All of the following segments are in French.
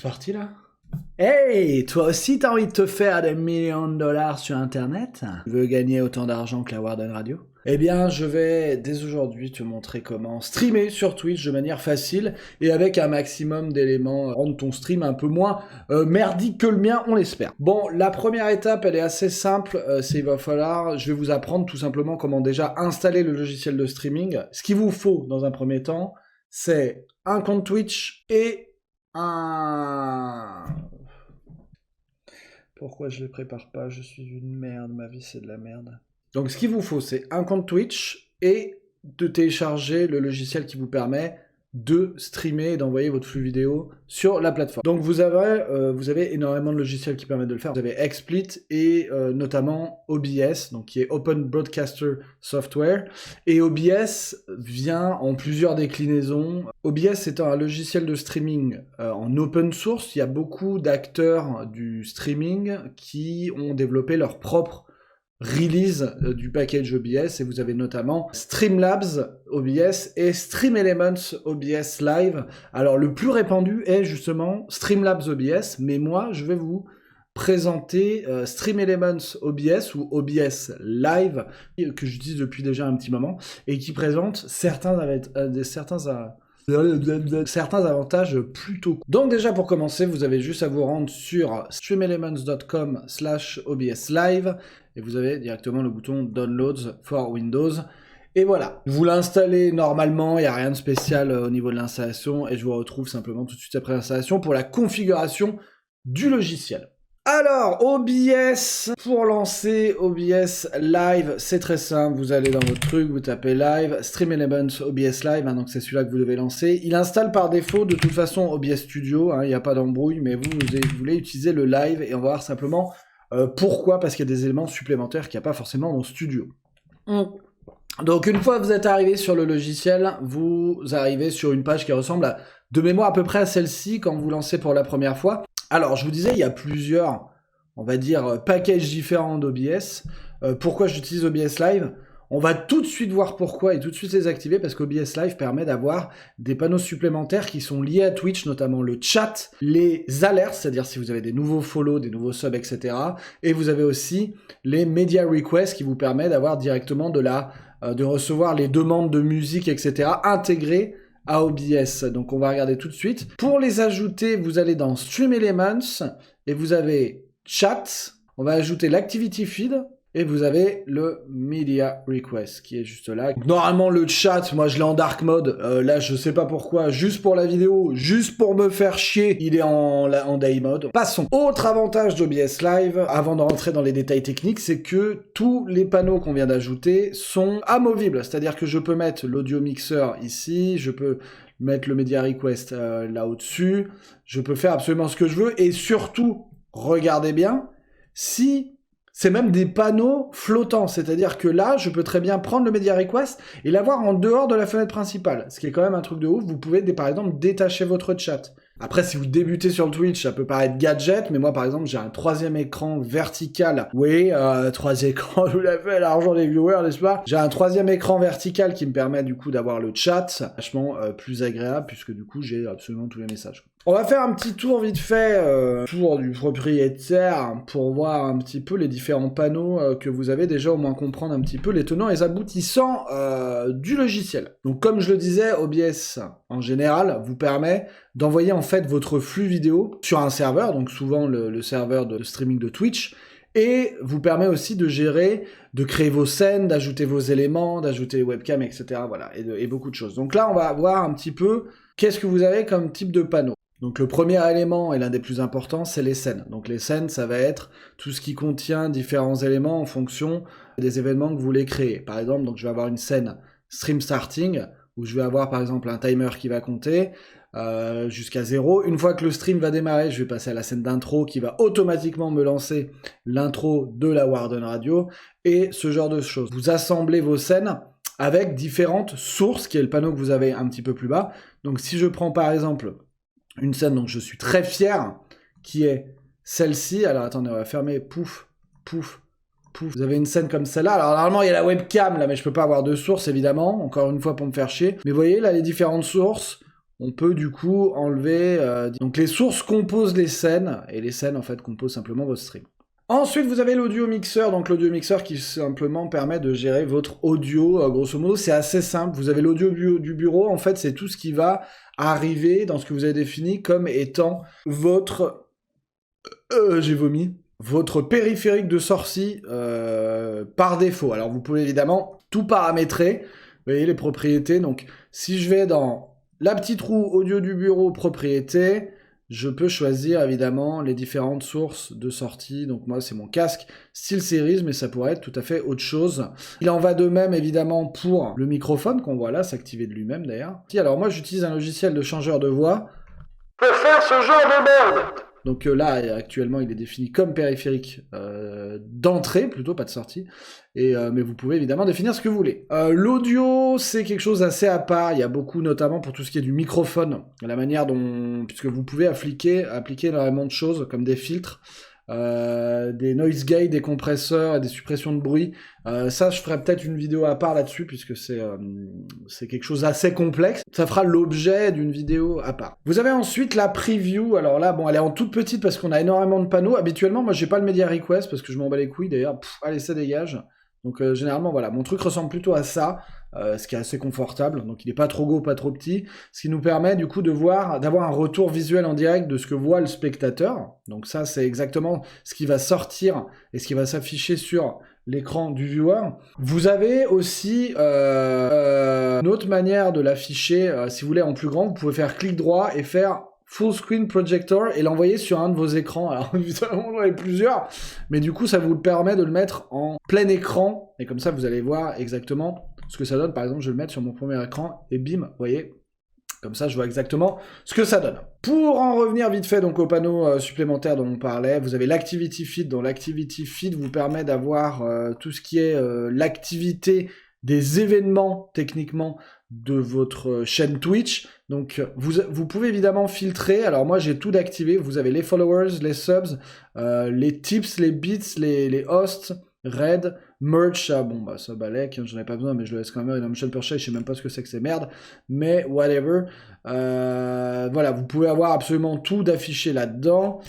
parti là? Hey, toi aussi t'as envie de te faire des millions de dollars sur internet? Tu veux gagner autant d'argent que la Warden Radio? Eh bien, je vais dès aujourd'hui te montrer comment streamer sur Twitch de manière facile et avec un maximum d'éléments, rendre ton stream un peu moins merdique que le mien, on l'espère. Bon, la première étape, elle est assez simple, je vais vous apprendre tout simplement comment déjà installer le logiciel de streaming. Ce qu'il vous faut dans un premier temps, c'est un compte Twitch et un... Pourquoi je les prépare pas? Je suis une merde, ma vie c'est de la merde. Donc ce qu'il vous faut, c'est un compte Twitch et de télécharger le logiciel qui vous permet de streamer et d'envoyer votre flux vidéo sur la plateforme. Donc vous avez énormément de logiciels qui permettent de le faire. Vous avez XSplit et notamment OBS, donc qui est Open Broadcaster Software. Et OBS vient en plusieurs déclinaisons. OBS étant un logiciel de streaming en open source, il y a beaucoup d'acteurs du streaming qui ont développé leur propre release du package OBS, et vous avez notamment Streamlabs OBS et StreamElements OBS Live. Alors le plus répandu est justement Streamlabs OBS, mais moi je vais vous présenter StreamElements OBS ou OBS Live, que j'utilise depuis déjà un petit moment, et qui présente certains avantages plutôt cool. Donc déjà pour commencer, vous avez juste à vous rendre sur streamelements.com/OBS Live et vous avez directement le bouton Downloads for Windows. Et voilà, vous l'installez normalement, il n'y a rien de spécial au niveau de l'installation et je vous retrouve simplement tout de suite après l'installation pour la configuration du logiciel. Alors, OBS, pour lancer OBS Live, c'est très simple, vous allez dans votre truc, vous tapez Live, StreamElements OBS Live, donc c'est celui-là que vous devez lancer. Il installe par défaut, de toute façon, OBS Studio, il n'y a pas d'embrouille, mais vous voulez utiliser le Live, et on va voir simplement pourquoi, parce qu'il y a des éléments supplémentaires qu'il n'y a pas forcément dans Studio. Donc une fois que vous êtes arrivé sur le logiciel, vous arrivez sur une page qui ressemble de mémoire à peu près à celle-ci quand vous lancez pour la première fois. Alors, je vous disais, il y a plusieurs, on va dire, packages différents d'OBS. Pourquoi j'utilise OBS Live? On va tout de suite voir pourquoi et tout de suite les activer parce qu'OBS Live permet d'avoir des panneaux supplémentaires qui sont liés à Twitch, notamment le chat, les alertes, c'est-à-dire si vous avez des nouveaux follow, des nouveaux subs, etc. Et vous avez aussi les media requests qui vous permettent d'avoir directement de recevoir les demandes de musique, etc. intégrées à OBS. Donc on va regarder tout de suite. Pour les ajouter, vous allez dans StreamElements et vous avez Chat. On va ajouter l'Activity Feed et vous avez le Media Request qui est juste là. Normalement le chat, moi je l'ai en dark mode. Là je sais pas pourquoi, juste pour la vidéo, juste pour me faire chier, il est en day mode. Passons. Autre avantage d'OBS Live, avant de rentrer dans les détails techniques, c'est que tous les panneaux qu'on vient d'ajouter sont amovibles. C'est-à-dire que je peux mettre l'audio mixeur ici, je peux mettre le Media Request là au-dessus, je peux faire absolument ce que je veux, et surtout, regardez bien, si c'est même des panneaux flottants, c'est-à-dire que là, je peux très bien prendre le Media Request et l'avoir en dehors de la fenêtre principale, ce qui est quand même un truc de ouf. Vous pouvez, par exemple, détacher votre chat. Après, si vous débutez sur le Twitch, ça peut paraître gadget, mais moi, par exemple, j'ai un troisième écran vertical. Oui, 3 écrans, je vous l'ai fait, l'argent des viewers, n'est-ce pas? J'ai un troisième écran vertical qui me permet, du coup, d'avoir le chat, vachement plus agréable, puisque, du coup, j'ai absolument tous les messages. On va faire un petit tour vite fait, tour du propriétaire, pour voir un petit peu les différents panneaux que vous avez, déjà au moins comprendre un petit peu les tenants et les aboutissants du logiciel. Donc comme je le disais, OBS en général vous permet d'envoyer en fait votre flux vidéo sur un serveur, donc souvent le serveur de streaming de Twitch, et vous permet aussi de gérer, de créer vos scènes, d'ajouter vos éléments, d'ajouter les webcams, etc. Voilà, et beaucoup de choses. Donc là on va voir un petit peu qu'est-ce que vous avez comme type de panneau. Donc le premier élément et l'un des plus importants, c'est les scènes. Donc les scènes, ça va être tout ce qui contient différents éléments en fonction des événements que vous voulez créer. Par exemple, donc je vais avoir une scène stream starting, où je vais avoir par exemple un timer qui va compter jusqu'à 0. Une fois que le stream va démarrer, je vais passer à la scène d'intro qui va automatiquement me lancer l'intro de la Warden Radio, et ce genre de choses. Vous assemblez vos scènes avec différentes sources, qui est le panneau que vous avez un petit peu plus bas. Donc si je prends par exemple une scène dont je suis très fier, qui est celle-ci. Alors attendez, on va fermer, pouf, pouf, pouf. Vous avez une scène comme celle-là. Alors normalement, il y a la webcam, là, mais je peux pas avoir de source, évidemment, encore une fois pour me faire chier. Mais vous voyez, là, les différentes sources, on peut du coup enlever... donc les sources composent les scènes, et les scènes en fait composent simplement votre stream. Ensuite, vous avez l'audio mixeur, donc l'audio mixeur qui simplement permet de gérer votre audio, grosso modo, c'est assez simple. Vous avez l'audio du bureau, en fait, c'est tout ce qui va arriver dans ce que vous avez défini comme étant votre... j'ai vomi. Votre périphérique de sortie par défaut. Alors, vous pouvez évidemment tout paramétrer. Vous voyez les propriétés. Donc, si je vais dans la petite roue audio du bureau, propriétés, je peux choisir évidemment les différentes sources de sortie. Donc moi, c'est mon casque SteelSeries, mais ça pourrait être tout à fait autre chose. Il en va de même évidemment pour le microphone qu'on voit là, s'activer de lui-même d'ailleurs. Alors moi, j'utilise un logiciel de changeur de voix. Pour faire ce genre de merde. Donc là, actuellement, il est défini comme périphérique d'entrée, plutôt, pas de sortie. Mais vous pouvez évidemment définir ce que vous voulez. L'audio, c'est quelque chose d'assez à part. Il y a beaucoup, notamment pour tout ce qui est du microphone, la manière dont... Puisque vous pouvez appliquer énormément de choses, comme des filtres, des noise gate, des compresseurs, des suppressions de bruit. Ça, je ferai peut-être une vidéo à part là-dessus, puisque c'est quelque chose d'assez complexe. Ça fera l'objet d'une vidéo à part. Vous avez ensuite la preview. Alors là, bon, elle est en toute petite parce qu'on a énormément de panneaux. Habituellement, moi, j'ai pas le media request parce que je m'en bats les couilles. D'ailleurs, allez, ça dégage. Donc généralement, voilà, mon truc ressemble plutôt à ça, ce qui est assez confortable. Donc il n'est pas trop gros, pas trop petit, ce qui nous permet du coup d'avoir un retour visuel en direct de ce que voit le spectateur. Donc ça, c'est exactement ce qui va sortir et ce qui va s'afficher sur l'écran du viewer. Vous avez aussi une autre manière de l'afficher, si vous voulez en plus grand, vous pouvez faire clic droit et faire full screen projector et l'envoyer sur un de vos écrans. Alors évidemment, j'en ai plusieurs, mais du coup, ça vous permet de le mettre en plein écran, et comme ça, vous allez voir exactement ce que ça donne. Par exemple, je vais le mettre sur mon premier écran, et bim, vous voyez, comme ça, je vois exactement ce que ça donne. Pour en revenir vite fait donc au panneau supplémentaire dont on parlait, vous avez l'Activity Feed, dont l'Activity Feed vous permet d'avoir tout ce qui est l'activité des événements, techniquement, de votre chaîne Twitch. Donc, vous pouvez évidemment filtrer. Alors, moi, j'ai tout d'activé. Vous avez les followers, les subs, les tips, les bits, les hosts, raid, merch. Ah, bon, bah, ça balèque. J'en ai pas besoin, mais je le laisse quand même. Une option purchase, je sais même pas ce que c'est que ces merdes. Mais, whatever. Voilà, vous pouvez avoir absolument tout d'affiché là-dedans.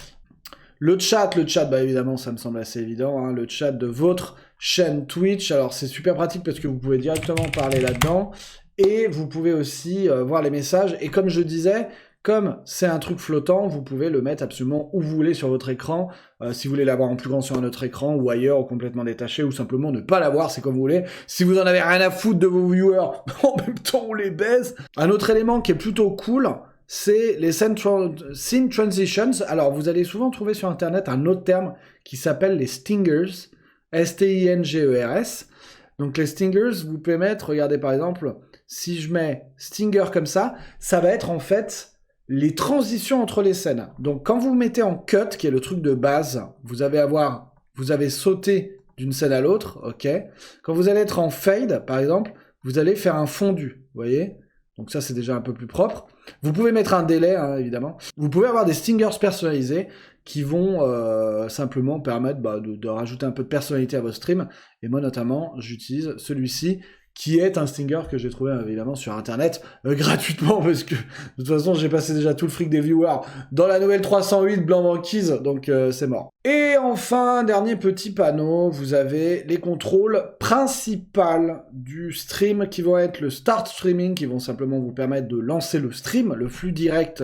Le chat, bah évidemment, ça me semble assez évident, hein, le chat de votre chaîne Twitch. Alors, c'est super pratique parce que vous pouvez directement parler là-dedans. Et vous pouvez aussi voir les messages. Et comme je disais, comme c'est un truc flottant, vous pouvez le mettre absolument où vous voulez sur votre écran. Si vous voulez l'avoir en plus grand sur un autre écran, ou ailleurs, ou complètement détaché, ou simplement ne pas l'avoir, c'est comme vous voulez. Si vous en avez rien à foutre de vos viewers, en même temps, on les baise. Un autre élément qui est plutôt cool, c'est les scene transitions. Alors, vous allez souvent trouver sur Internet un autre terme qui s'appelle les stingers, S-T-I-N-G-E-R-S. Donc, les stingers, vous pouvez mettre, regardez par exemple, si je mets stinger comme ça va être en fait les transitions entre les scènes. Donc, quand vous mettez en cut, qui est le truc de base, vous avez sauté d'une scène à l'autre, ok. Quand vous allez être en fade, par exemple, vous allez faire un fondu, vous voyez. Donc ça, c'est déjà un peu plus propre. Vous pouvez mettre un délai, hein, évidemment. Vous pouvez avoir des stingers personnalisés qui vont simplement permettre de rajouter un peu de personnalité à votre stream. Et moi, notamment, j'utilise celui-ci, qui est un stinger que j'ai trouvé évidemment sur internet gratuitement, parce que de toute façon j'ai passé déjà tout le fric des viewers dans la nouvelle 308 blanc banquise, donc c'est mort. Et enfin, dernier petit panneau, vous avez les contrôles principaux du stream qui vont être le start streaming, qui vont simplement vous permettre de lancer le stream, le flux direct,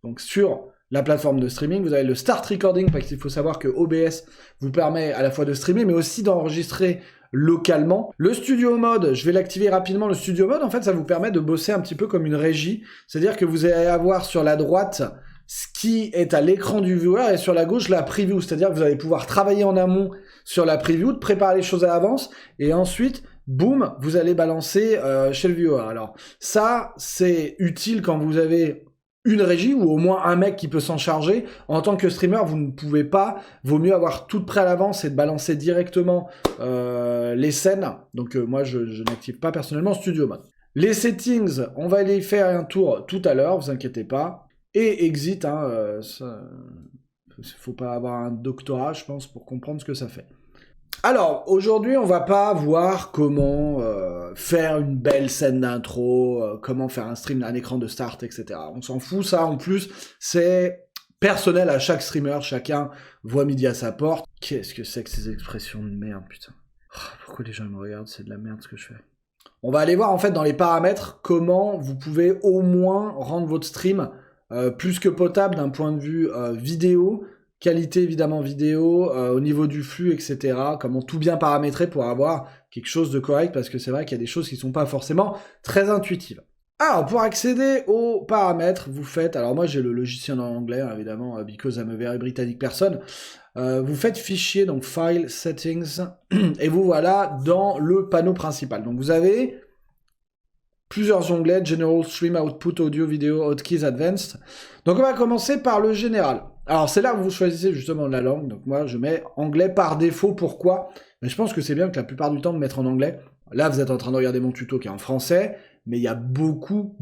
donc sur la plateforme de streaming. Vous avez le start recording, parce qu'il faut savoir que OBS vous permet à la fois de streamer mais aussi d'enregistrer localement. Le studio mode, je vais l'activer rapidement. Le studio mode, en fait, ça vous permet de bosser un petit peu comme une régie. C'est-à-dire que vous allez avoir sur la droite ce qui est à l'écran du viewer et sur la gauche la preview. C'est-à-dire que vous allez pouvoir travailler en amont sur la preview, de préparer les choses à l'avance et ensuite, boum, vous allez balancer chez le viewer. Alors ça, c'est utile quand vous avez une régie ou au moins un mec qui peut s'en charger. En tant que streamer, vous ne pouvez pas. Vaut mieux avoir tout prêt à l'avance et de balancer directement les scènes. Donc moi, je n'active pas personnellement Studio Mode. Les settings, on va aller faire un tour tout à l'heure, vous inquiétez pas. Et exit, hein, faut pas avoir un doctorat, je pense, pour comprendre ce que ça fait. Alors, aujourd'hui, on va pas voir comment faire une belle scène d'intro, comment faire un stream, un écran de start, etc. On s'en fout, ça, en plus, c'est personnel à chaque streamer, chacun voit midi à sa porte. Qu'est-ce que c'est que ces expressions de merde, putain. Pourquoi les gens me regardent, c'est de la merde ce que je fais. On va aller voir en fait dans les paramètres comment vous pouvez au moins rendre votre stream plus que potable d'un point de vue vidéo, qualité évidemment vidéo, au niveau du flux, etc. Comment tout bien paramétrer pour avoir quelque chose de correct, parce que c'est vrai qu'il y a des choses qui sont pas forcément très intuitives. Alors, pour accéder aux paramètres, vous faites... Alors moi j'ai le logiciel en anglais, hein, évidemment, because I'm a very Britannic person. Vous faites fichier, donc File, Settings, et vous voilà dans le panneau principal. Donc vous avez plusieurs onglets, General, Stream, Output, Audio, Video, Hotkeys, Advanced. Donc on va commencer par le général. Alors c'est là où vous choisissez justement la langue, donc moi je mets anglais par défaut, pourquoi ? Mais je pense que c'est bien que la plupart du temps de mettre en anglais. Là vous êtes en train de regarder mon tuto qui est en français, mais il y a beaucoup,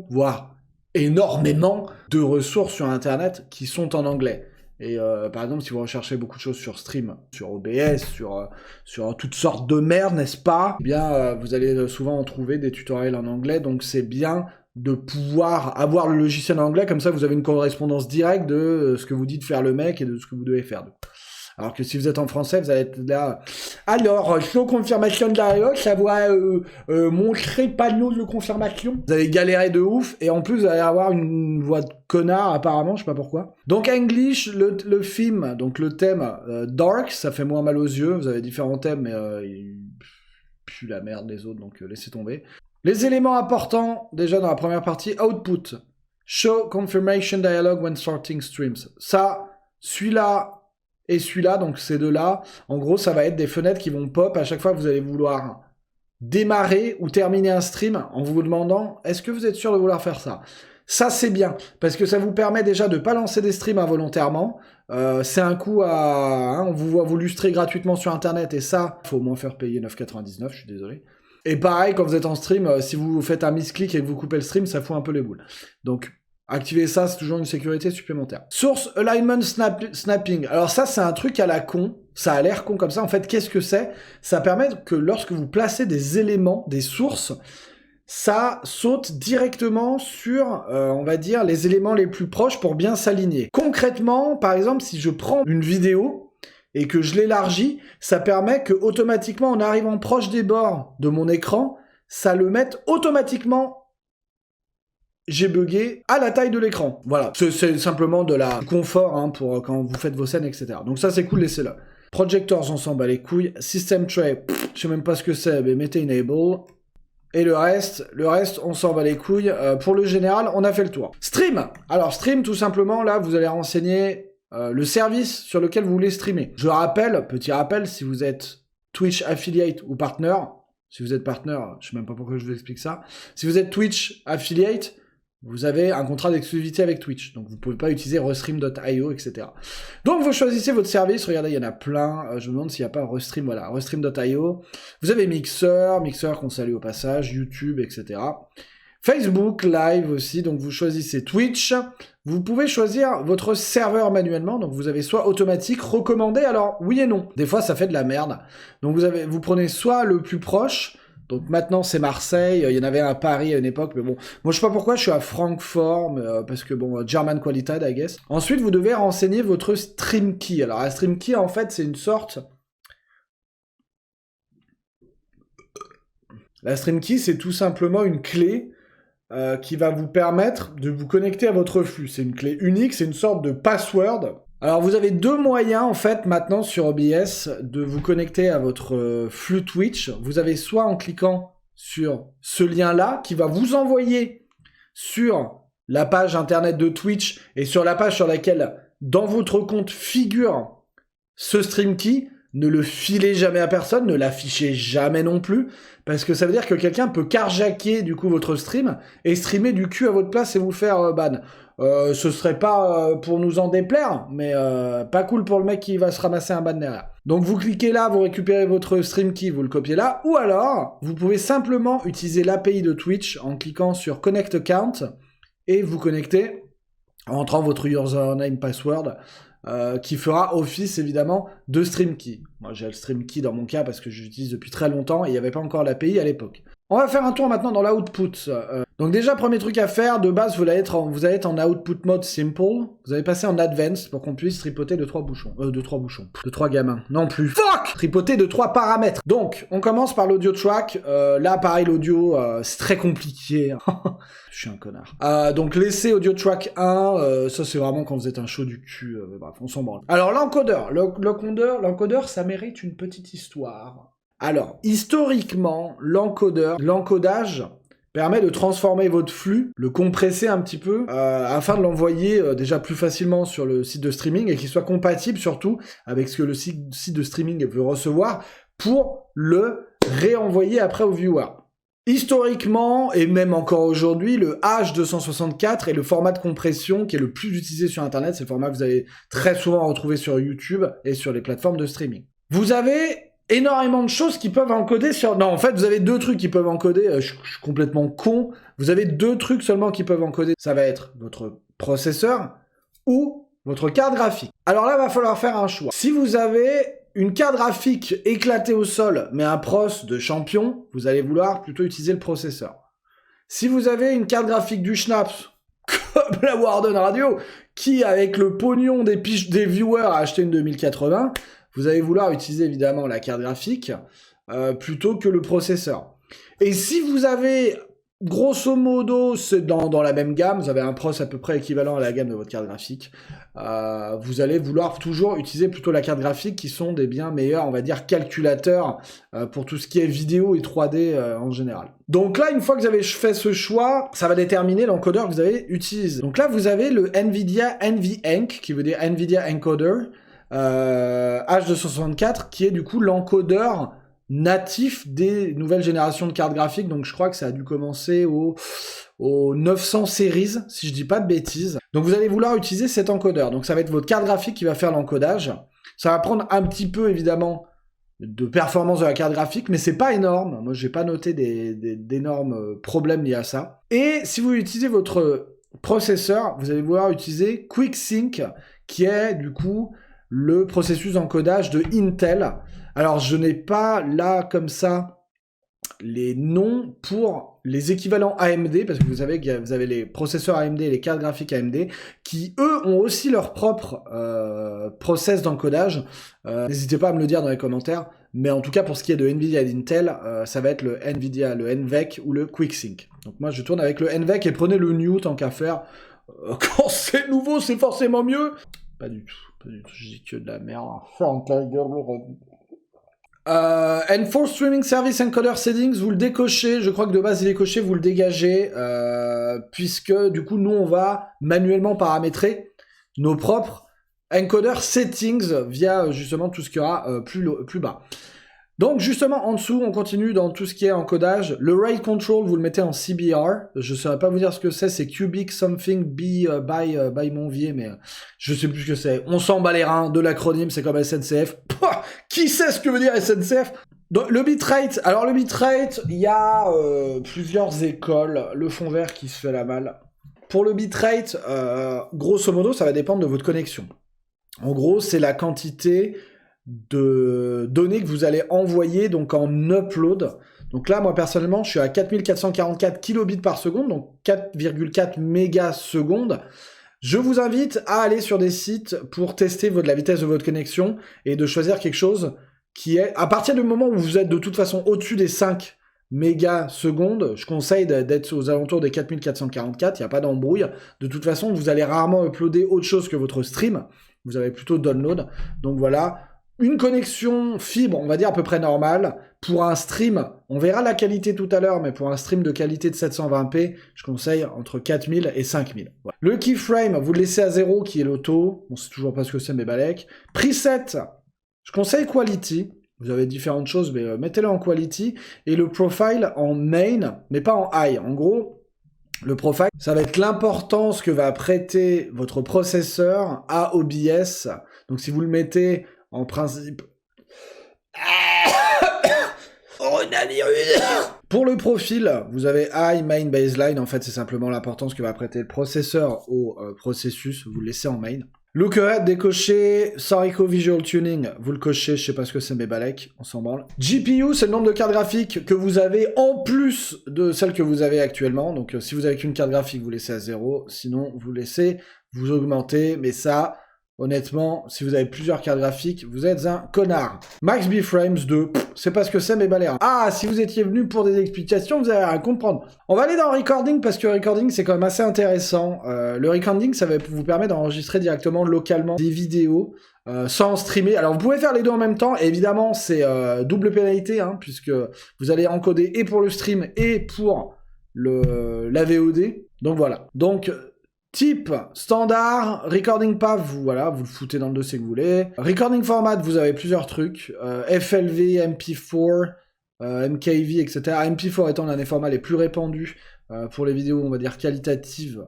voire énormément de ressources sur internet qui sont en anglais. Et par exemple, si vous recherchez beaucoup de choses sur Stream, sur OBS, sur toutes sortes de merde, n'est-ce pas ? Eh bien, vous allez souvent en trouver des tutoriels en anglais, donc c'est bien de pouvoir avoir le logiciel en anglais, comme ça vous avez une correspondance directe de ce que vous dites faire le mec et de ce que vous devez faire. Alors que si vous êtes en français, vous allez être là... Alors, sans confirmation de la ça va montrer panneau de confirmation. Vous allez galérer de ouf, et en plus, vous allez avoir une voix de connard, apparemment, je sais pas pourquoi. Donc, English, le film, donc le thème Dark, ça fait moins mal aux yeux. Vous avez différents thèmes, mais il pue la merde les autres, donc laissez tomber. Les éléments importants, déjà dans la première partie, Output. Show confirmation dialogue when starting streams. Ça, celui-là... Et celui-là, donc ces deux-là, en gros, ça va être des fenêtres qui vont pop à chaque fois que vous allez vouloir démarrer ou terminer un stream en vous demandant « Est-ce que vous êtes sûr de vouloir faire ça ?» Ça, c'est bien, parce que ça vous permet déjà de ne pas lancer des streams involontairement. C'est un coup à... on vous voit vous lustrer gratuitement sur Internet, et ça, il faut au moins faire payer 9,99, je suis désolé. Et pareil, quand vous êtes en stream, si vous faites un misclick et que vous coupez le stream, ça fout un peu les boules. Donc... activer ça, c'est toujours une sécurité supplémentaire. Source Alignment Snapping. Alors ça, c'est un truc à la con. Ça a l'air con comme ça. En fait, qu'est-ce que c'est ? Ça permet que lorsque vous placez des éléments, des sources, ça saute directement sur, on va dire, les éléments les plus proches pour bien s'aligner. Concrètement, par exemple, si je prends une vidéo et que je l'élargis, ça permet que automatiquement, en arrivant proche des bords de mon écran, ça le mette automatiquement... j'ai bugué à la taille de l'écran. Voilà, c'est simplement de la confort hein, pour quand vous faites vos scènes, etc. Donc ça, c'est cool, laissez-le. Projectors, on s'en bat les couilles. System Tray, je sais même pas ce que c'est, mais mettez Enable. Et le reste, on s'en bat les couilles. Pour le général, on a fait le tour. Stream. Alors, stream, tout simplement, là, vous allez renseigner le service sur lequel vous voulez streamer. Je rappelle, petit rappel, si vous êtes Twitch Affiliate ou Partner, si vous êtes Partner, je sais même pas pourquoi je vous explique ça. Si vous êtes Twitch Affiliate, vous avez un contrat d'exclusivité avec Twitch, donc vous ne pouvez pas utiliser Restream.io, etc. Donc vous choisissez votre service, regardez, il y en a plein, je me demande s'il n'y a pas Restream, voilà, Restream.io. Vous avez Mixer qu'on salue au passage, YouTube, etc. Facebook Live aussi, donc vous choisissez Twitch. Vous pouvez choisir votre serveur manuellement, donc vous avez soit automatique, recommandé, alors oui et non. Des fois ça fait de la merde. Donc vous prenez soit le plus proche. Donc maintenant c'est Marseille, il y en avait un à Paris à une époque, mais bon, moi je sais pas pourquoi je suis à Francfort, parce que bon, German Qualitat, I guess. Ensuite vous devez renseigner votre stream key. Alors la stream key en fait c'est une sorte... La stream key c'est tout simplement une clé qui va vous permettre de vous connecter à votre flux. C'est une clé unique, c'est une sorte de password. Alors vous avez deux moyens en fait maintenant sur OBS de vous connecter à votre flux Twitch. Vous avez soit en cliquant sur ce lien-là qui va vous envoyer sur la page internet de Twitch et sur la page sur laquelle dans votre compte figure ce stream key. Ne le filez jamais à personne, ne l'affichez jamais non plus, parce que ça veut dire que quelqu'un peut carjacker du coup votre stream et streamer du cul à votre place et vous faire ban. Ce serait pas pour nous en déplaire, mais pas cool pour le mec qui va se ramasser un ban derrière. Donc vous cliquez là, vous récupérez votre stream key, vous le copiez là, ou alors vous pouvez simplement utiliser l'API de Twitch en cliquant sur Connect Account et vous connectez en entrant votre username password qui fera office évidemment de stream key. Moi j'ai le stream key dans mon cas parce que j'utilise depuis très longtemps et il n'y avait pas encore l'API à l'époque. On va faire un tour maintenant dans l'output. Donc déjà, premier truc à faire, de base, vous allez être en output mode simple. Vous allez passer en advanced pour qu'on puisse tripoter de 3 gamins. Non plus. Fuck! Tripoter de 3 paramètres. Donc, on commence par l'audio track. Là, pareil, l'audio, c'est très compliqué. Je suis un connard. Donc, laissez audio track 1. Ça, c'est vraiment quand vous êtes un show du cul. Bref, on s'en branle. Alors, l'encodeur. L'encodeur, ça mérite une petite histoire. Alors, historiquement, l'encodage permet de transformer votre flux, le compresser un petit peu, afin de l'envoyer déjà plus facilement sur le site de streaming et qu'il soit compatible surtout avec ce que le site de streaming veut recevoir pour le réenvoyer après au viewer. Historiquement, et même encore aujourd'hui, le H264 est le format de compression qui est le plus utilisé sur Internet. C'est le format que vous allez très souvent retrouver sur YouTube et sur les plateformes de streaming. Vous avez énormément de choses qui peuvent encoder sur... Non, en fait, vous avez 2 trucs qui peuvent encoder. Je suis complètement con. Vous avez 2 trucs seulement qui peuvent encoder. Ça va être votre processeur ou votre carte graphique. Alors là, il va falloir faire un choix. Si vous avez une carte graphique éclatée au sol, mais un pros de champion, vous allez vouloir plutôt utiliser le processeur. Si vous avez une carte graphique du Schnaps, comme la Warden Radio, qui, avec le pognon des viewers, a acheté une 2080... vous allez vouloir utiliser évidemment la carte graphique plutôt que le processeur. Et si vous avez, grosso modo, c'est dans la même gamme, vous avez un pros à peu près équivalent à la gamme de votre carte graphique, vous allez vouloir toujours utiliser plutôt la carte graphique qui sont des bien meilleurs, on va dire, calculateurs pour tout ce qui est vidéo et 3D en général. Donc là, une fois que vous avez fait ce choix, ça va déterminer l'encodeur que vous allez utiliser. Donc là, vous avez le NVIDIA NVENC, qui veut dire NVIDIA Encoder, H264 qui est du coup l'encodeur natif des nouvelles générations de cartes graphiques. Donc je crois que ça a dû commencer au 900 series, si je dis pas de bêtises. Donc vous allez vouloir utiliser cet encodeur. Donc ça va être votre carte graphique qui va faire l'encodage. Ça va prendre un petit peu évidemment de performance de la carte graphique, mais c'est pas énorme. Moi j'ai pas noté d'énormes problèmes liés à ça. Et si vous utilisez votre processeur, vous allez vouloir utiliser QuickSync, qui est du coup le processus d'encodage de Intel. Alors, je n'ai pas là, comme ça, les noms pour les équivalents AMD, parce que vous savez que vous avez les processeurs AMD et les cartes graphiques AMD, qui, eux, ont aussi leur propre process d'encodage. N'hésitez pas à me le dire dans les commentaires, mais en tout cas, pour ce qui est de NVIDIA et d'Intel, ça va être le NVIDIA, le NVENC ou le QuickSync. Donc moi, je tourne avec le NVENC et prenez le New tant qu'à faire. Quand c'est nouveau, c'est forcément mieux. Pas du tout, je dis que de la merde. Enforce Streaming Service Encoder Settings, vous le décochez, je crois que de base il est coché, vous le dégagez, puisque du coup nous on va manuellement paramétrer nos propres encoder settings via justement tout ce qu'il y aura plus bas. Donc justement en dessous, on continue dans tout ce qui est encodage. Le rate control, vous le mettez en CBR. Je ne saurais pas vous dire ce que c'est cubic something by Monvier, mais je sais plus ce que c'est. On s'en bat les reins de l'acronyme, c'est comme SNCF. Pouah, qui sait ce que veut dire SNCF? Donc, le bitrate, alors le bitrate, il y a plusieurs écoles. Le fond vert qui se fait la malle. Pour le bitrate, grosso modo, ça va dépendre de votre connexion. En gros, c'est la quantité de données que vous allez envoyer donc en upload. Donc là, moi personnellement, je suis à 4444 kilobits par seconde, donc 4,4 mégasecondes. Je vous invite à aller sur des sites pour tester la vitesse de votre connexion et de choisir quelque chose qui est... À partir du moment où vous êtes de toute façon au-dessus des 5 mégasecondes, je conseille d'être aux alentours des 4444, il n'y a pas d'embrouille. De toute façon, vous allez rarement uploader autre chose que votre stream. Vous avez plutôt download. Donc voilà, une connexion fibre, on va dire à peu près normale, pour un stream, on verra la qualité tout à l'heure, mais pour un stream de qualité de 720p, je conseille entre 4000 et 5000. Voilà. Le keyframe, vous le laissez à 0, qui est l'auto, on sait toujours pas ce que c'est, mais balèque. Preset, je conseille quality, vous avez différentes choses, mais mettez-le en quality, et le profile en main, mais pas en high. En gros, le profile, ça va être l'importance que va prêter votre processeur à OBS. Donc si vous le mettez en principe... Pour le profil, vous avez high, main, baseline. En fait, c'est simplement l'importance que va prêter le processeur au processus. Vous le laissez en main. Lookerhead décoché, Sorico Visual Tuning, vous le cochez, je sais pas ce que c'est, mais balèque, on s'en branle. GPU, c'est le nombre de cartes graphiques que vous avez en plus de celles que vous avez actuellement. Donc si vous avez qu'une carte graphique, vous laissez à 0, sinon vous laissez, vous augmentez, mais ça, honnêtement, si vous avez plusieurs cartes graphiques, vous êtes un connard. Max B-Frames 2, c'est pas ce que c'est, mais balèque. Ah, si vous étiez venu pour des explications, vous allez rien comprendre. On va aller dans Recording, parce que Recording, c'est quand même assez intéressant. Le Recording, ça va vous permettre d'enregistrer directement localement des vidéos, sans streamer. Alors, vous pouvez faire les deux en même temps, et évidemment, c'est double pénalité, hein, puisque vous allez encoder et pour le stream, et pour la VOD. Donc voilà. Donc, type standard, recording path, vous le foutez dans le dossier que vous voulez. Recording format, vous avez plusieurs trucs. FLV, MP4, MKV, etc. MP4 étant l'un des formats les plus répandus pour les vidéos, on va dire, qualitatives.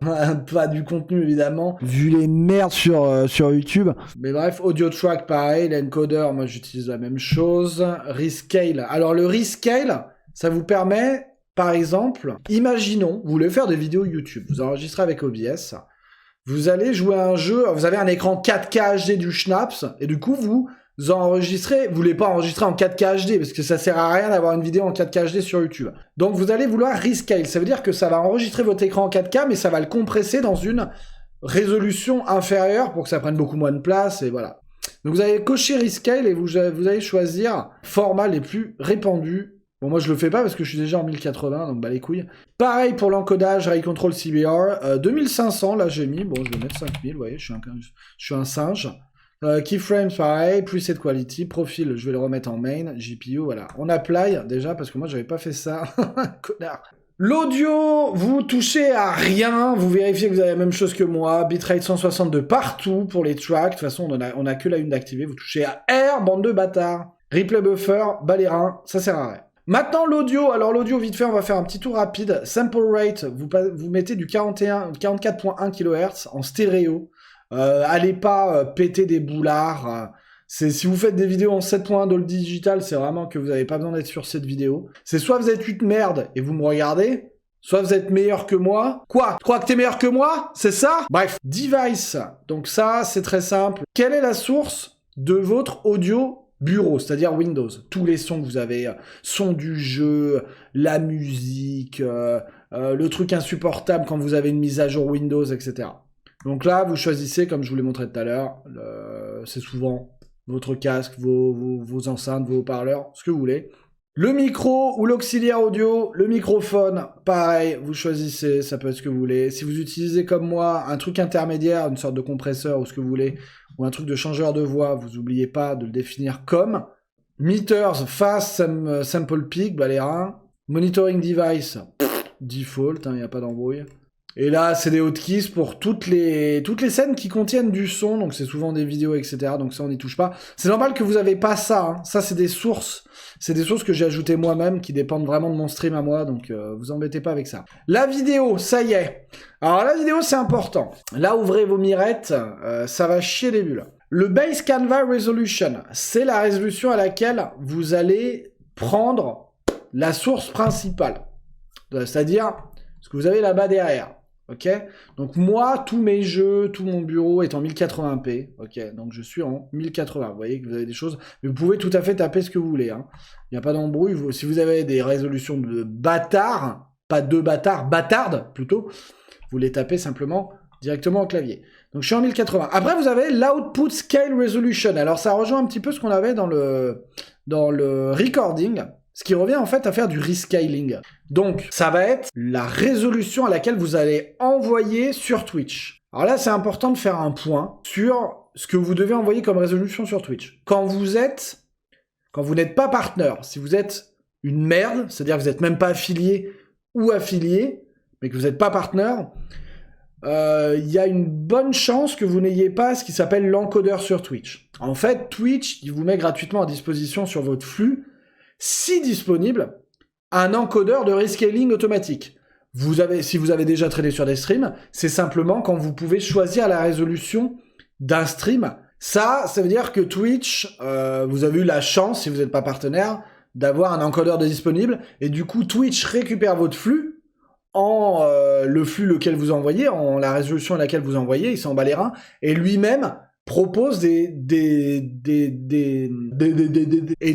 Pas du contenu, évidemment. Vu les merdes sur YouTube. Mais bref, audio track, pareil. L'encoder, moi, j'utilise la même chose. Rescale. Alors, le rescale, ça vous permet... Par exemple, imaginons, vous voulez faire des vidéos YouTube, vous enregistrez avec OBS, vous allez jouer à un jeu, vous avez un écran 4K HD du Schnaps, et du coup, vous enregistrez, vous voulez pas enregistrer en 4K HD, parce que ça sert à rien d'avoir une vidéo en 4K HD sur YouTube. Donc vous allez vouloir rescale, ça veut dire que ça va enregistrer votre écran en 4K, mais ça va le compresser dans une résolution inférieure pour que ça prenne beaucoup moins de place, et voilà. Donc vous allez cocher rescale, et vous allez choisir format les plus répandus. Bon, moi, je le fais pas parce que je suis déjà en 1080, donc bah les couilles. Pareil pour l'encodage, Ray Control CBR. 2500, là, j'ai mis. Bon, je vais mettre 5000, vous voyez, je suis un singe. Keyframes, pareil. Preset Quality. Profil, je vais le remettre en main. GPU, voilà. On apply, déjà, parce que moi, j'avais pas fait ça. Connard. L'audio, vous touchez à rien. Vous vérifiez que vous avez la même chose que moi. Bitrate 162 partout pour les tracks. De toute façon, on a que la une d'activer. Vous touchez à R, bande de bâtards. Replay buffer, balérin, ça sert à rien. Maintenant, l'audio. Alors, l'audio, vite fait, on va faire un petit tour rapide. Sample rate, vous mettez du 44.1 kHz en stéréo. Allez pas péter des boulards. Si vous faites des vidéos en 7.1 Dolby Digital, c'est vraiment que vous n'avez pas besoin d'être sur cette vidéo. C'est soit vous êtes une merde et vous me regardez, soit vous êtes meilleur que moi. Quoi? Tu crois que t'es meilleur que moi? C'est ça? Bref. Device. Donc ça, c'est très simple. Quelle est la source de votre audio bureau, c'est-à-dire Windows? Tous les sons que vous avez, son du jeu, la musique, le truc insupportable quand vous avez une mise à jour Windows, etc. Donc là, vous choisissez, comme je vous l'ai montré tout à l'heure, c'est souvent votre casque, vos enceintes, vos haut-parleurs, ce que vous voulez. Le micro ou l'auxiliaire audio, le microphone, pareil, vous choisissez, ça peut être ce que vous voulez. Si vous utilisez comme moi un truc intermédiaire, une sorte de compresseur ou ce que vous voulez, ou un truc de changeur de voix, vous n'oubliez pas de le définir comme. Meters, fast, sample peak, balérin. Monitoring device, default, il n'y a pas d'embrouille. Et là, c'est des hotkeys pour toutes les scènes qui contiennent du son, donc c'est souvent des vidéos, etc. Donc ça, on n'y touche pas. C'est normal que vous n'avez pas ça, hein. Ça, c'est des sources. C'est des sources que j'ai ajoutées moi-même, qui dépendent vraiment de mon stream à moi, donc vous embêtez pas avec ça. La vidéo, ça y est. Alors la vidéo, c'est important. Là, ouvrez vos mirettes, ça va chier des bulles. Le Base Canva Resolution, c'est la résolution à laquelle vous allez prendre la source principale. C'est-à-dire ce que vous avez là-bas derrière. Ok, donc moi, tous mes jeux, tout mon bureau est en 1080p. Ok, donc je suis en 1080. Vous voyez que vous avez des choses, mais vous pouvez tout à fait taper ce que vous voulez. Hein. Il n'y a pas d'embrouille. Si vous avez des résolutions de bâtards, pas de bâtards, bâtardes plutôt, vous les tapez simplement directement au clavier. Donc je suis en 1080. Après, vous avez l'Output Scale Resolution. Alors ça rejoint un petit peu ce qu'on avait dans le recording. Ce qui revient en fait à faire du rescaling. Donc, ça va être la résolution à laquelle vous allez envoyer sur Twitch. Alors là, c'est important de faire un point sur ce que vous devez envoyer comme résolution sur Twitch. Quand vous n'êtes pas partenaire, si vous êtes une merde, c'est-à-dire que vous n'êtes même pas affilié ou affilié, mais que vous n'êtes pas partenaire, il y a une bonne chance que vous n'ayez pas ce qui s'appelle l'encodeur sur Twitch. En fait, Twitch, il vous met gratuitement à disposition sur votre flux, si disponible, un encodeur de rescaling automatique. Si vous avez déjà tradé sur des streams, c'est simplement quand vous pouvez choisir la résolution d'un stream. Ça veut dire que Twitch, vous avez eu la chance, si vous n'êtes pas partenaire, d'avoir un encodeur de disponible, et du coup, Twitch récupère votre flux en le flux lequel vous envoyez, en la résolution à laquelle vous envoyez, il s'en bat les reins, et lui-même propose et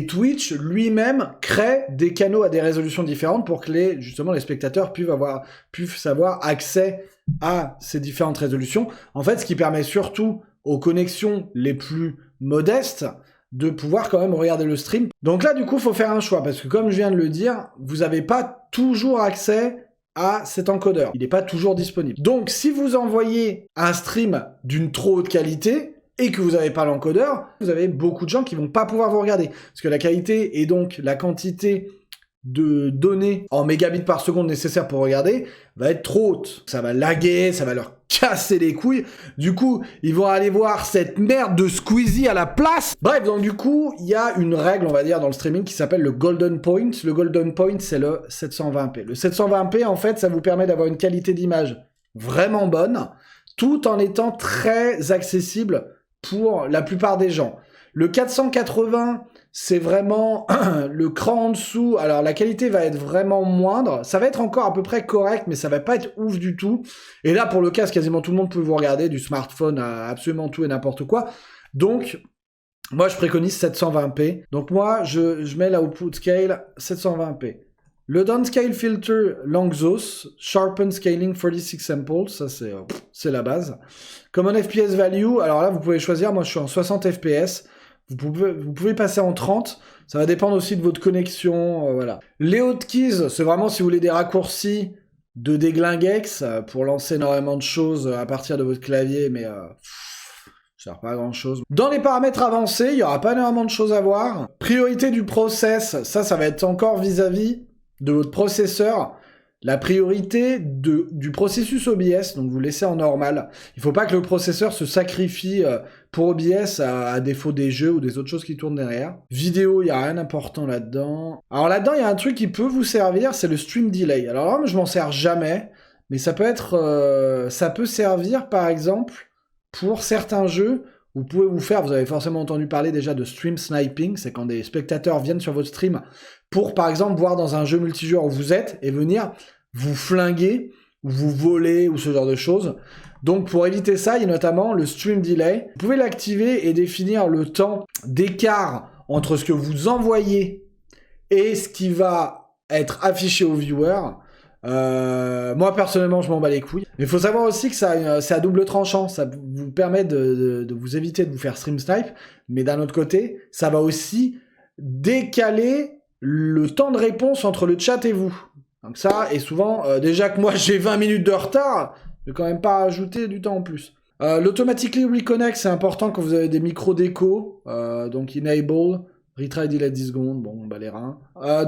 Twitch lui-même crée des canaux à des résolutions différentes pour que les spectateurs puissent avoir accès à ces différentes résolutions. En fait, ce qui permet surtout aux connexions les plus modestes de pouvoir quand même regarder le stream. Donc là, du coup, faut faire un choix, parce que comme je viens de le dire, vous n'avez pas toujours accès à cet encodeur. Il n'est pas toujours disponible. Donc, si vous envoyez un stream d'une trop haute qualité, et que vous n'avez pas l'encodeur, vous avez beaucoup de gens qui vont pas pouvoir vous regarder. Parce que la qualité et donc la quantité de données en mégabits par seconde nécessaires pour regarder va être trop haute. Ça va laguer, ça va leur casser les couilles. Du coup, ils vont aller voir cette merde de Squeezie à la place. Bref, donc du coup, il y a une règle, on va dire, dans le streaming qui s'appelle le Golden Point. Le Golden Point, c'est le 720p. Le 720p, en fait, ça vous permet d'avoir une qualité d'image vraiment bonne, tout en étant très accessible pour la plupart des gens. Le 480, c'est vraiment le cran en dessous. Alors, la qualité va être vraiment moindre. Ça va être encore à peu près correct, mais ça va pas être ouf du tout. Et là, pour le casque, quasiment tout le monde peut vous regarder, du smartphone à absolument tout et n'importe quoi. Donc, moi, je préconise 720p. Donc, moi, je mets la output scale 720p. Le downscale filter Langsos, Sharpen Scaling 46 Samples, ça c'est la base. Common FPS Value, alors là vous pouvez choisir, moi je suis en 60 FPS, vous pouvez passer en 30, ça va dépendre aussi de votre connexion, voilà. Les hotkeys, c'est vraiment si vous voulez des raccourcis de déglinguex pour lancer énormément de choses à partir de votre clavier, mais ça sert pas à grand chose. Dans les paramètres avancés, il y aura pas énormément de choses à voir. Priorité du process, ça va être encore vis-à-vis de votre processeur, la priorité du processus OBS, donc vous laissez en normal. Il faut pas que le processeur se sacrifie pour OBS à défaut des jeux ou des autres choses qui tournent derrière. Vidéo, il y a rien d'important là-dedans. Alors là-dedans, il y a un truc qui peut vous servir, c'est le stream delay. Alors là, je m'en sers jamais, mais ça peut servir par exemple pour certains jeux. Vous avez forcément entendu parler déjà de stream sniping, c'est quand des spectateurs viennent sur votre stream pour, par exemple, voir dans un jeu multijoueur où vous êtes et venir vous flinguer, ou vous voler, ou ce genre de choses. Donc, pour éviter ça, il y a notamment le stream delay. Vous pouvez l'activer et définir le temps d'écart entre ce que vous envoyez et ce qui va être affiché au viewer. Moi personnellement je m'en bats les couilles, mais il faut savoir aussi que c'est à double tranchant. Ça vous permet de vous éviter de vous faire stream snipe, mais d'un autre côté ça va aussi décaler le temps de réponse entre le chat et vous. Donc ça, et souvent déjà que moi j'ai 20 minutes de retard, je vais quand même pas rajouter du temps en plus. L'automatically reconnect, c'est important quand vous avez des micros d'écho, donc enable, retry delay 10 secondes, bon, bah les reins.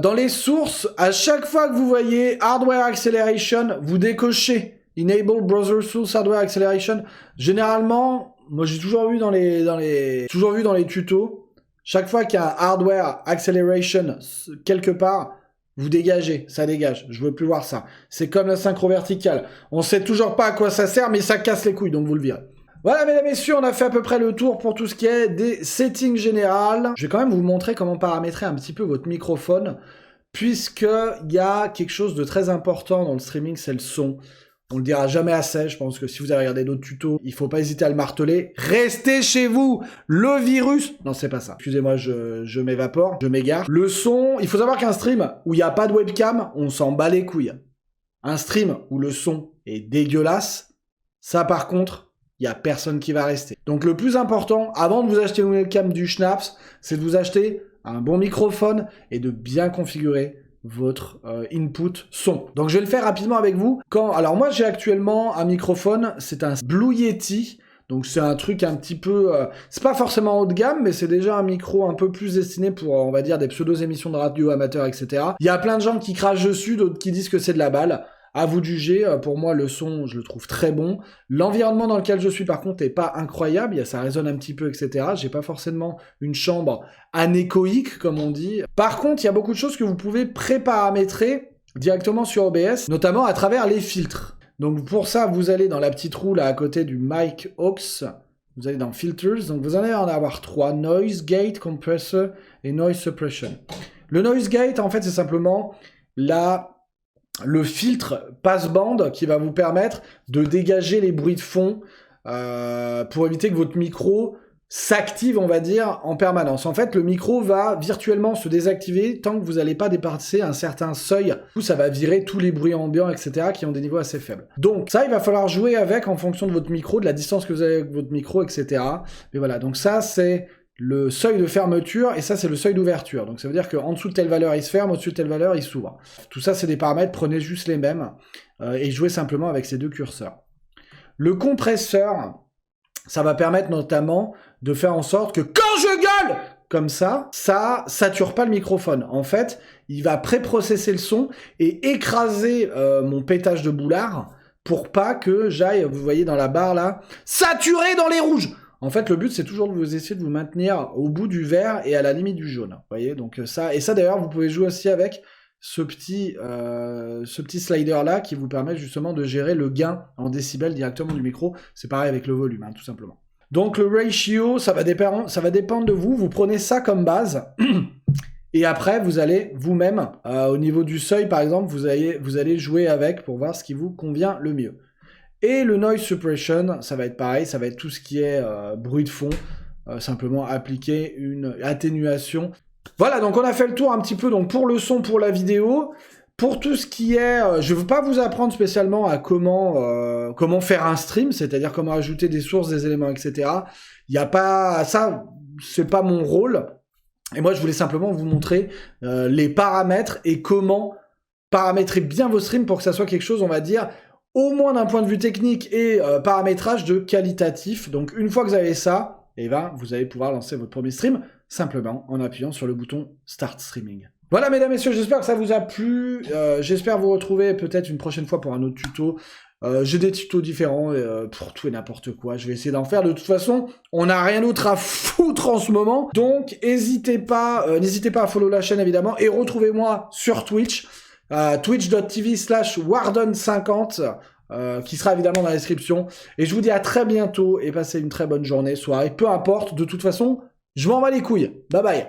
Dans les sources, à chaque fois que vous voyez Hardware Acceleration, vous décochez Enable Browser Source Hardware Acceleration. Généralement, moi j'ai toujours vu dans les tutos, chaque fois qu'il y a un Hardware Acceleration quelque part, vous dégagez, ça dégage, je veux plus voir ça. C'est comme la synchro verticale. On sait toujours pas à quoi ça sert, mais ça casse les couilles, donc vous le virez. Voilà, mesdames et messieurs, on a fait à peu près le tour pour tout ce qui est des settings générales. Je vais quand même vous montrer comment paramétrer un petit peu votre microphone, puisqu'il y a quelque chose de très important dans le streaming, c'est le son. On le dira jamais assez, je pense que si vous avez regardé d'autres tutos, il faut pas hésiter à le marteler. Restez chez vous, le virus... Non, c'est pas ça. Excusez-moi, je m'évapore, je m'égare. Le son, il faut savoir qu'un stream où il n'y a pas de webcam, on s'en bat les couilles. Un stream où le son est dégueulasse, ça par contre... il n'y a personne qui va rester. Donc le plus important, avant de vous acheter une webcam du Schnaps, c'est de vous acheter un bon microphone et de bien configurer votre input son. Donc je vais le faire rapidement avec vous. Alors moi j'ai actuellement un microphone, c'est un Blue Yeti. Donc c'est un truc un petit peu... c'est pas forcément haut de gamme, mais c'est déjà un micro un peu plus destiné pour, on va dire, des pseudo-émissions de radio amateurs, etc. Il y a plein de gens qui crachent dessus, d'autres qui disent que c'est de la balle. À vous de juger, pour moi le son je le trouve très bon. L'environnement dans lequel je suis par contre est pas incroyable, ça résonne un petit peu, etc. J'ai pas forcément une chambre anéchoïque comme on dit. Par contre il y a beaucoup de choses que vous pouvez pré-paramétrer directement sur OBS, notamment à travers les filtres. Donc pour ça vous allez dans la petite roue là à côté du mic aux, vous allez dans Filters, donc vous allez en avoir 3, Noise Gate, Compressor et Noise Suppression. Le Noise Gate en fait c'est simplement le filtre passe-bande qui va vous permettre de dégager les bruits de fond pour éviter que votre micro s'active, on va dire, en permanence. En fait, le micro va virtuellement se désactiver tant que vous n'allez pas dépasser un certain seuil où ça va virer tous les bruits ambiants, etc., qui ont des niveaux assez faibles. Donc ça, il va falloir jouer avec en fonction de votre micro, de la distance que vous avez avec votre micro, etc. Mais voilà, donc ça, c'est le seuil de fermeture, et ça, c'est le seuil d'ouverture. Donc ça veut dire qu'en dessous de telle valeur, il se ferme, au-dessus de telle valeur, il s'ouvre. Tout ça, c'est des paramètres, prenez juste les mêmes, et jouez simplement avec ces deux curseurs. Le compresseur, ça va permettre notamment de faire en sorte que quand je gueule comme ça sature pas le microphone. En fait, il va pré-processer le son et écraser mon pétage de boulard pour pas que j'aille, vous voyez dans la barre là, saturer dans les rouges. En fait, le but, c'est toujours de vous essayer de vous maintenir au bout du vert et à la limite du jaune. Vous voyez, donc ça, et ça d'ailleurs, vous pouvez jouer aussi avec ce petit slider là qui vous permet justement de gérer le gain en décibels directement du micro. C'est pareil avec le volume, hein, tout simplement. Donc le ratio, ça va dépendre de vous. Vous prenez ça comme base et après vous allez vous-même, au niveau du seuil par exemple, vous allez jouer avec pour voir ce qui vous convient le mieux. Et le noise suppression, ça va être pareil, ça va être tout ce qui est bruit de fond, simplement appliquer une atténuation. Voilà, donc on a fait le tour un petit peu donc pour le son, pour la vidéo. Pour tout ce qui est... je ne veux pas vous apprendre spécialement à comment faire un stream, c'est-à-dire comment ajouter des sources, des éléments, etc. Il n'y a pas... Ça, c'est pas mon rôle. Et moi, je voulais simplement vous montrer les paramètres et comment paramétrer bien vos streams pour que ça soit quelque chose, on va dire, au moins d'un point de vue technique et paramétrage de qualitatif. Donc, une fois que vous avez ça, eh ben, vous allez pouvoir lancer votre premier stream simplement en appuyant sur le bouton Start Streaming. Voilà, mesdames, messieurs, j'espère que ça vous a plu. J'espère vous retrouver peut-être une prochaine fois pour un autre tuto. J'ai des tutos différents pour tout et n'importe quoi. Je vais essayer d'en faire. De toute façon, on n'a rien d'autre à foutre en ce moment. Donc, n'hésitez pas à follow la chaîne, évidemment. Et retrouvez-moi sur Twitch, twitch.tv/warden50, qui sera évidemment dans la description. Et je vous dis à très bientôt et passez une très bonne journée, soirée, peu importe. De toute façon, je m'en bats les couilles. Bye bye.